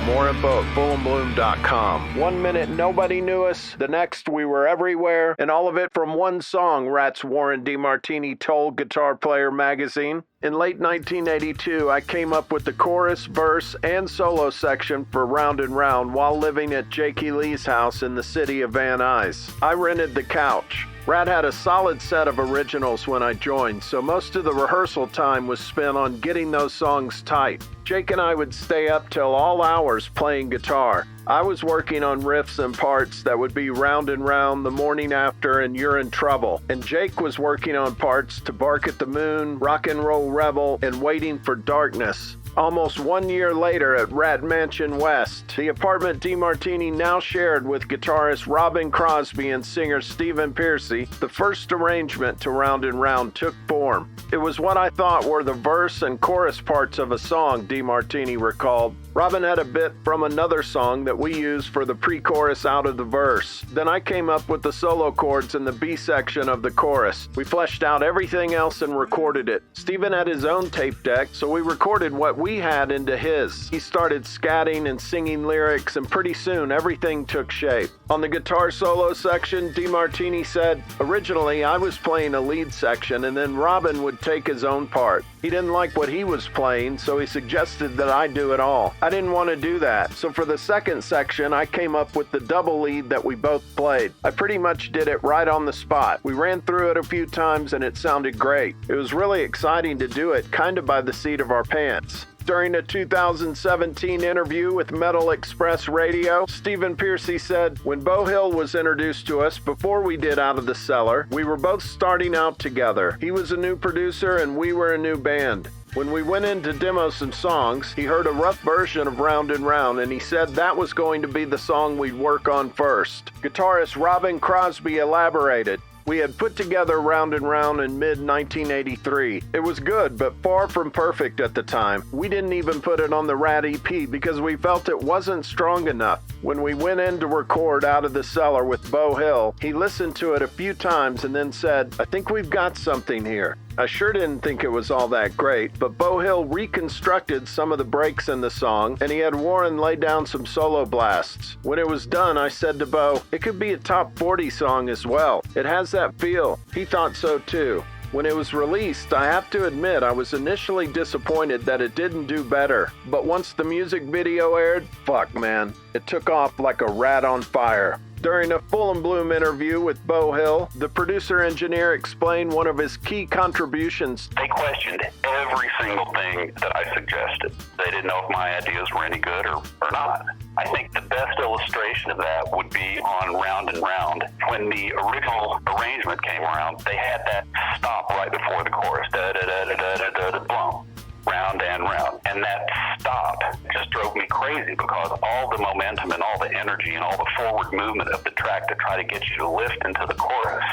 More info at fullandbloom.com. 1 minute nobody knew us, the next we were everywhere, and all of it from one song, RATT's Warren DeMartini told Guitar Player magazine. In late 1982, I came up with the chorus, verse, and solo section for Round and Round while living at Jakey Lee's house in the city of Van Nuys. I rented the couch. RATT had a solid set of originals when I joined, so most of the rehearsal time was spent on getting those songs tight. Jake and I would stay up till all hours playing guitar. I was working on riffs and parts that would be Round and Round, The Morning After, and You're in Trouble. And Jake was working on parts to Bark at the Moon, Rock and Roll Rebel, and Waiting for Darkness. Almost 1 year later at RATT Mansion West, the apartment DeMartini now shared with guitarist Robbin Crosby and singer Stephen Pearcy, the first arrangement to Round and Round took form. It was what I thought were the verse and chorus parts of a song, DeMartini recalled. Robbin had a bit from another song that we used for the pre-chorus out of the verse. Then I came up with the solo chords in the B section of the chorus. We fleshed out everything else and recorded it. Stephen had his own tape deck, so we recorded what we had into his. He started scatting and singing lyrics, and pretty soon everything took shape. On the guitar solo section, DeMartini said, "Originally I was playing a lead section and then Robbin would take his own part. He didn't like what he was playing, so he suggested that I do it all. I didn't want to do that, so for the second section, I came up with the double lead that we both played. I pretty much did it right on the spot. We ran through it a few times and it sounded great. It was really exciting to do it, kind of by the seat of our pants." During a 2017 interview with Metal Express Radio, Stephen Pearcy said, "When Beau Hill was introduced to us before we did Out of the Cellar, we were both starting out together. He was a new producer and we were a new band. When we went in to demo some songs, he heard a rough version of Round and Round and he said that was going to be the song we'd work on first." Guitarist Robbin Crosby elaborated, "We had put together Round and Round in mid-1983. It was good, but far from perfect at the time. We didn't even put it on the RATT EP because we felt it wasn't strong enough. When we went in to record Out of the Cellar with Beau Hill, he listened to it a few times and then said, 'I think we've got something here.' I sure didn't think it was all that great, but Beau Hill reconstructed some of the breaks in the song, and he had Warren lay down some solo blasts. When it was done, I said to Beau, it could be a top 40 song as well. It has that feel." He thought so too. When it was released, I have to admit I was initially disappointed that it didn't do better, but once the music video aired, fuck man, it took off like a rat on fire. During a Full and Bloom interview with Beau Hill, the producer-engineer explained one of his key contributions. They questioned every single thing that I suggested. They didn't know if my ideas were any good or not. I think the best illustration of that would be on Round and Round. When the original arrangement came around, they had that stop right before the chorus. Da-da-da-da-da-da-da-da-boom. Round and Round. And that stop just drove me crazy because all the momentum and all the energy and all the forward movement of the track to try to get you to lift into the chorus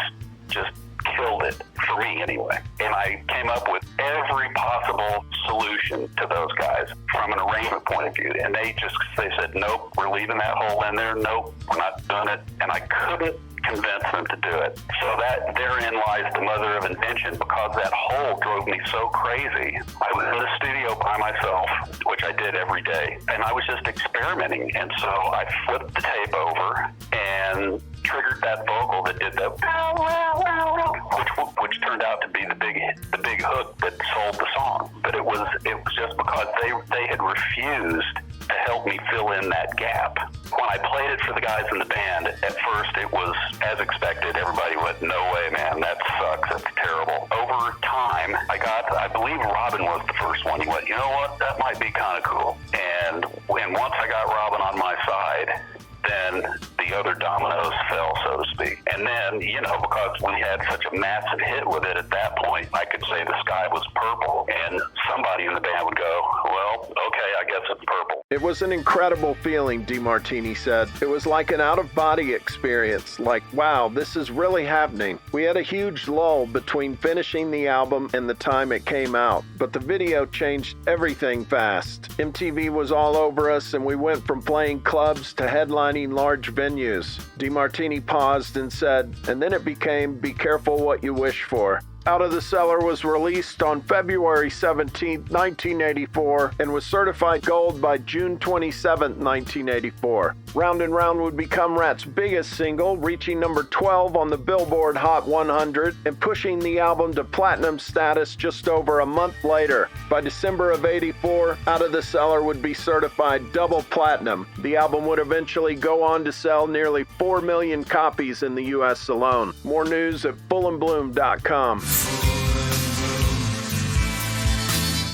just killed it, for me anyway. And I came up with every possible solution to those guys from an arrangement point of view. And they said, nope, we're leaving that hole in there. Nope, we're not doing it. And I couldn't convince them to do it. So that therein lies the mother of invention, because that hole drove me so crazy. I was in the studio by myself, which I did every day, and I was just experimenting. And so I flipped the tape over and triggered that vocal that did the which turned out to be the big hook that sold the song. But it was just because they had refused to help me fill in that gap. When I played it for the guys in the band, at first it was as expected. Everybody went, "No way, man, that sucks, that's terrible." Over time, I believe Robbin was the first one. He went, "You know what, that might be kind of cool." And once I got Robbin on my side, then the other dominoes fell, so to speak. And then, because we had such a massive hit with it at that point, I could say the sky was purple, and somebody in the band would go, "Well, okay, I guess it's purple." It was an incredible feeling, DeMartini said. It was like an out-of-body experience, like, wow, this is really happening. We had a huge lull between finishing the album and the time it came out, but the video changed everything fast. MTV was all over us, and we went from playing clubs to headlining large venues. DeMartini paused and said, and then it became, be careful what you wish for. Out of the Cellar was released on February 17, 1984, and was certified gold by June 27, 1984. Round and Round would become RATT's biggest single, reaching number 12 on the Billboard Hot 100 and pushing the album to platinum status just over a month later. By December of '84, Out of the Cellar would be certified double platinum. The album would eventually go on to sell nearly 4 million copies in the U.S. alone. More news at fullandbloom.com.